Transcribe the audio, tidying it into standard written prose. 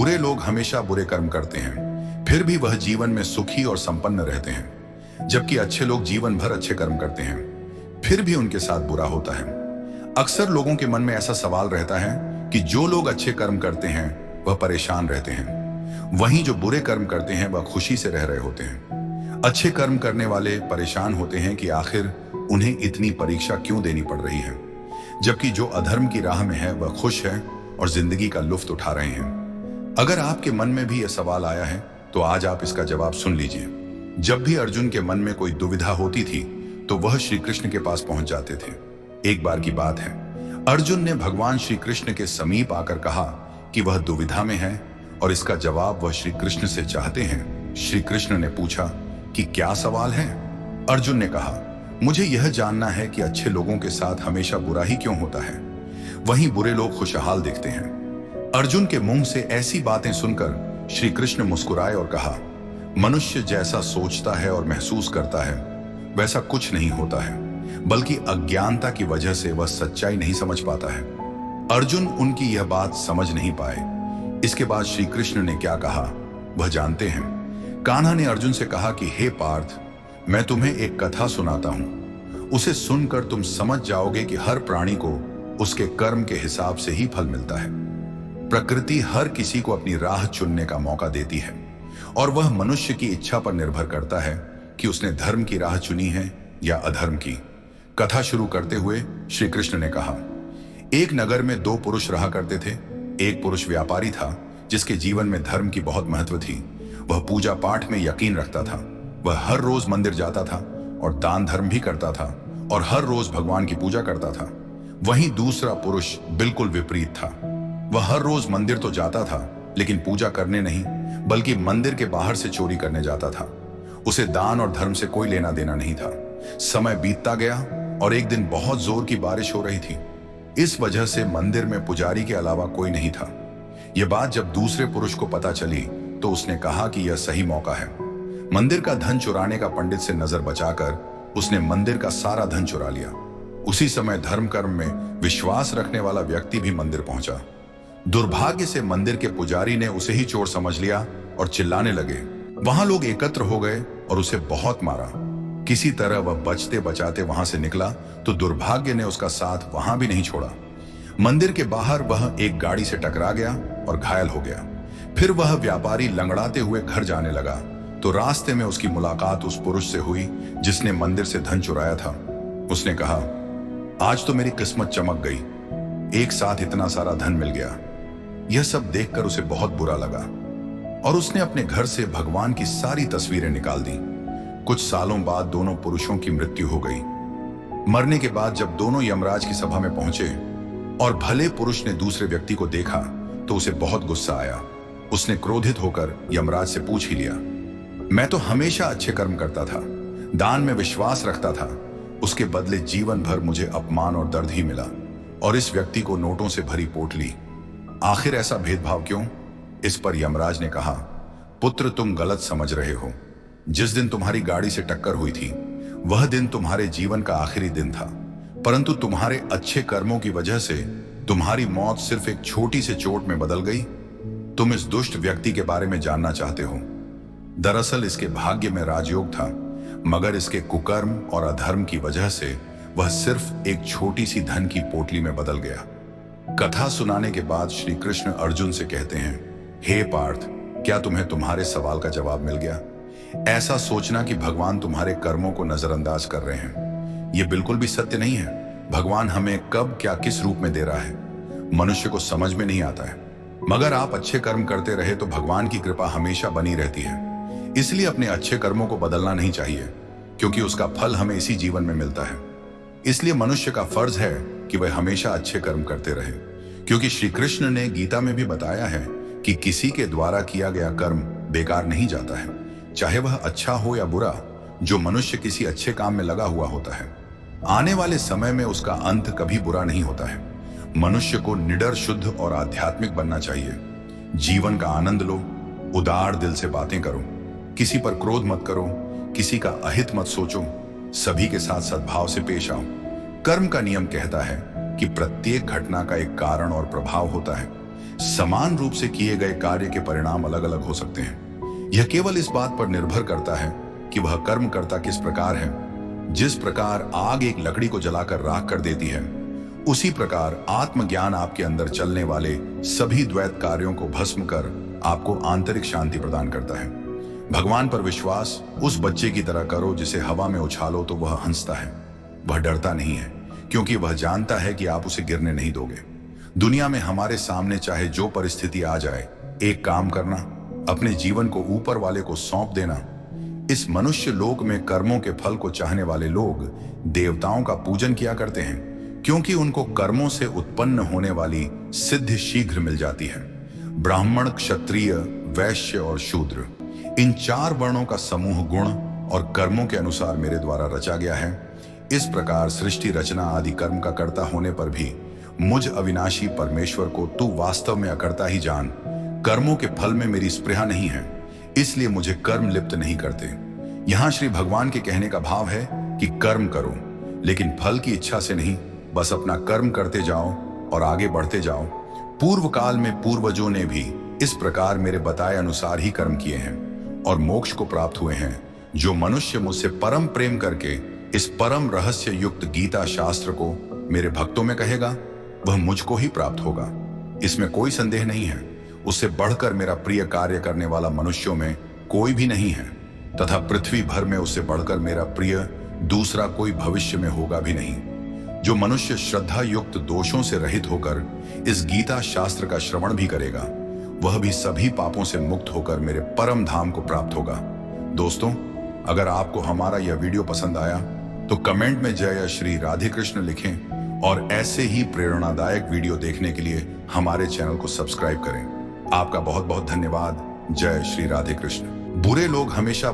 बुरे लोग हमेशा बुरे कर्म करते हैं, फिर भी वह जीवन में सुखी और संपन्न रहते हैं, जबकि अच्छे लोग जीवन भर अच्छे कर्म करते हैं, फिर भी उनके साथ बुरा होता है। अक्सर लोगों के मन में ऐसा सवाल रहता है कि जो लोग अच्छे कर्म करते हैं वह परेशान रहते हैं, वहीं जो बुरे कर्म करते हैं वह खुशी से रह रहे होते हैं। अच्छे कर्म करने वाले परेशान होते हैं कि आखिर उन्हें इतनी परीक्षा क्यों देनी पड़ रही है, जबकि जो अधर्म की राह में है वह खुश है और जिंदगी का लुत्फ उठा रहे हैं। अगर आपके मन में भी यह सवाल आया है तो आज आप इसका जवाब सुन लीजिए। जब भी अर्जुन के मन में कोई दुविधा होती थी तो वह श्री कृष्ण के पास पहुंच जाते थे। एक बार की बात है, अर्जुन ने भगवान श्री कृष्ण के समीप आकर कहा कि वह दुविधा में है और इसका जवाब वह श्री कृष्ण से चाहते हैं। श्री कृष्ण ने पूछा कि क्या सवाल है? अर्जुन ने कहा, मुझे यह जानना है कि अच्छे लोगों के साथ हमेशा बुरा ही क्यों होता है, वहीं बुरे लोग खुशहाल दिखते हैं। अर्जुन के मुंह से ऐसी बातें सुनकर श्री कृष्ण मुस्कुराए और कहा, मनुष्य जैसा सोचता है और महसूस करता है वैसा कुछ नहीं होता है, बल्कि अज्ञानता की वजह से वह सच्चाई नहीं समझ पाता है। अर्जुन उनकी यह बात समझ नहीं पाए। इसके बाद श्री कृष्ण ने क्या कहा वह जानते हैं। कान्हा ने अर्जुन से कहा कि हे पार्थ, मैं तुम्हें एक कथा सुनाता हूं, उसे सुनकर तुम समझ जाओगे कि हर प्राणी को उसके कर्म के हिसाब से ही फल मिलता है। प्रकृति हर किसी को अपनी राह चुनने का मौका देती है और वह मनुष्य की इच्छा पर निर्भर करता है कि उसने धर्म की राह चुनी है या अधर्म की। कथा शुरू करते हुए श्री कृष्ण ने कहा, एक नगर में दो पुरुष रहा करते थे। एक पुरुष व्यापारी था जिसके जीवन में धर्म की बहुत महत्व थी। वह पूजा पाठ में यकीन रखता था। वह हर रोज मंदिर जाता था और दान धर्म भी करता था और हर रोज भगवान की पूजा करता था। वहीं दूसरा पुरुष बिल्कुल विपरीत था। वह हर रोज मंदिर तो जाता था लेकिन पूजा करने नहीं, बल्कि मंदिर के बाहर से चोरी करने जाता था। उसे दान और धर्म से कोई लेना देना नहीं था। समय बीतता गया और एक दिन बहुत जोर की बारिश हो रही थी। इस वजह से मंदिर में पुजारी के अलावा कोई नहीं था। यह बात जब दूसरे पुरुष को पता चली तो उसने कहा कि यह सही मौका है। मंदिर का धन चुराने का पंडित से नजर बचाकर उसने मंदिर का सारा धन चुरा लिया। उसी समय धर्म कर्म में विश्वास रखने वाला व्यक्ति भी मंदिर पहुंचा। दुर्भाग्य से मंदिर के पुजारी ने उसे ही चोर समझ लिया और चिल्लाने लगे। वहां लोग एकत्र हो गए और उसे बहुत मारा। किसी तरह वह बचते बचाते वहां से निकला तो दुर्भाग्य ने उसका साथ वहां भी नहीं छोड़ा। मंदिर के बाहर वह एक गाड़ी से टकरा गया और घायल हो गया। फिर वह व्यापारी लंगड़ाते हुए घर जाने लगा तो रास्ते में उसकी मुलाकात उस पुरुष से हुई जिसने मंदिर से धन चुराया था। उसने कहा, आज तो मेरी किस्मत चमक गई, एक साथ इतना सारा धन मिल गया। यह सब देखकर उसे बहुत बुरा लगा और उसने अपने घर से भगवान की सारी तस्वीरें निकाल दी। कुछ सालों बाद दोनों पुरुषों की मृत्यु हो गई। मरने के बाद जब दोनों यमराज की सभा में पहुंचे और भले पुरुष ने दूसरे व्यक्ति को देखा तो उसे बहुत गुस्सा आया। उसने क्रोधित होकर यमराज से पूछ ही लिया, मैं तो हमेशा अच्छे कर्म करता था, दान में विश्वास रखता था, उसके बदले जीवन भर मुझे अपमान और दर्द ही मिला और इस व्यक्ति को नोटों से भरी पोटली। आखिर ऐसा भेदभाव क्यों? इस पर यमराज ने कहा, पुत्र तुम गलत समझ रहे हो। जिस दिन तुम्हारी गाड़ी से टक्कर हुई थी वह दिन तुम्हारे जीवन का आखिरी दिन था, परंतु तुम्हारे अच्छे कर्मों की वजह से तुम्हारी मौत सिर्फ एक छोटी सी चोट में बदल गई। तुम इस दुष्ट व्यक्ति के बारे में जानना चाहते हो। दरअसल इसके भाग्य में राजयोग था, मगर इसके कुकर्म और अधर्म की वजह से वह सिर्फ एक छोटी सी धन की पोटली में बदल गया। कथा सुनाने के बाद श्री कृष्ण अर्जुन से कहते हैं, हे पार्थ, क्या तुम्हें तुम्हारे सवाल का जवाब मिल गया? ऐसा सोचना कि भगवान तुम्हारे कर्मों को नजरअंदाज कर रहे हैं, यह बिल्कुल भी सत्य नहीं है। भगवान हमें कब क्या किस रूप में दे रहा है मनुष्य को समझ में नहीं आता है, मगर आप अच्छे कर्म करते रहे तो भगवान की कृपा हमेशा बनी रहती है। इसलिए अपने अच्छे कर्मों को बदलना नहीं चाहिए, क्योंकि उसका फल हमें इसी जीवन में मिलता है। इसलिए मनुष्य का फर्ज है कि वह हमेशा अच्छे कर्म करते रहे, क्योंकि श्री कृष्ण ने गीता में भी बताया है कि किसी के द्वारा किया गया कर्म बेकार नहीं जाता है, चाहे वह अच्छा हो या बुरा। जो मनुष्य किसी अच्छे काम में लगा हुआ होता है, आने वाले समय में उसका अंत कभी बुरा नहीं होता है। मनुष्य को निडर, शुद्ध और आध्यात्मिक बनना चाहिए। जीवन का आनंद लो, उदार दिल से बातें करो, किसी पर क्रोध मत करो, किसी का अहित मत सोचो, सभी के साथ सद्भाव से पेश आओ। कर्म का नियम कहता है कि प्रत्येक घटना का एक कारण और प्रभाव होता है। समान रूप से किए गए कार्य के परिणाम अलग अलग हो सकते हैं। यह केवल इस बात पर निर्भर करता है कि वह कर्म करता किस प्रकार है। जिस प्रकार आग एक लकड़ी को जलाकर राख कर देती है, उसी प्रकार आत्मज्ञान आपके अंदर चलने वाले सभी द्वैत कार्यों को भस्म कर आपको आंतरिक शांति प्रदान करता है। भगवान पर विश्वास उस बच्चे की तरह करो जिसे हवा में उछालो तो वह हंसता है। वह डरता नहीं है क्योंकि वह जानता है कि आप उसे गिरने नहीं दोगे। दुनिया में हमारे सामने चाहे जो परिस्थिति आ जाए, एक काम करना, अपने जीवन को ऊपर वाले को सौंप देना। इस मनुष्य लोक में कर्मों के फल को चाहने वाले लोग देवताओं का पूजन किया करते हैं क्योंकि उनको कर्मों से उत्पन्न होने वाली सिद्धि शीघ्र मिल जाती है। ब्राह्मण, क्षत्रिय, वैश्य और शूद्र, इन 4 वर्णों का समूह गुण और कर्मों के अनुसार मेरे द्वारा रचा गया है। इस प्रकार सृष्टि रचना आदि कर्म का कर्ता होने पर भी मुझ अविनाशी परमेश्वर को तू वास्तव में अकर्ता ही जान। कर्मों के फल में मेरी स्पृहा नहीं है, इसलिए मुझे कर्म लिप्त नहीं करते। यहाँ श्री भगवान के कहने का भाव है कि कर्म करो, लेकिन फल की इच्छा से नहीं, बस अपना कर्म करते जाओ और आगे बढ़ते जाओ। पूर्व काल में पूर्वजों ने भी इस प्रकार मेरे बताए अनुसार ही कर्म किए हैं और मोक्ष को प्राप्त हुए हैं। जो मनुष्य मुझसे परम प्रेम करके इस परम रहस्य युक्त गीता शास्त्र को मेरे भक्तों में कहेगा, वह मुझको ही प्राप्त होगा। इसमें कोई संदेह नहीं है। उससे बढ़कर मेरा प्रिय कार्य करने वाला मनुष्यों में कोई भी नहीं है, तथा पृथ्वी भर में उससे बढ़कर मेरा प्रिय दूसरा कोई भविष्य में होगा भी नहीं। जो मनुष्य श्रद्धा युक्त दोषों से रहित होकर इस गीता शास्त्र का श्रवण भी करेगा, वह भी सभी पापों से मुक्त होकर मेरे परम धाम को प्राप्त होगा। दोस्तों, अगर आपको हमारा यह वीडियो पसंद आया तो कमेंट में जय श्री राधे कृष्ण लिखें और ऐसे ही प्रेरणादायक वीडियो देखने के लिए हमारे चैनल को सब्सक्राइब करें। आपका बहुत बहुत धन्यवाद। जय श्री राधे कृष्ण। बुरे लोग हमेशा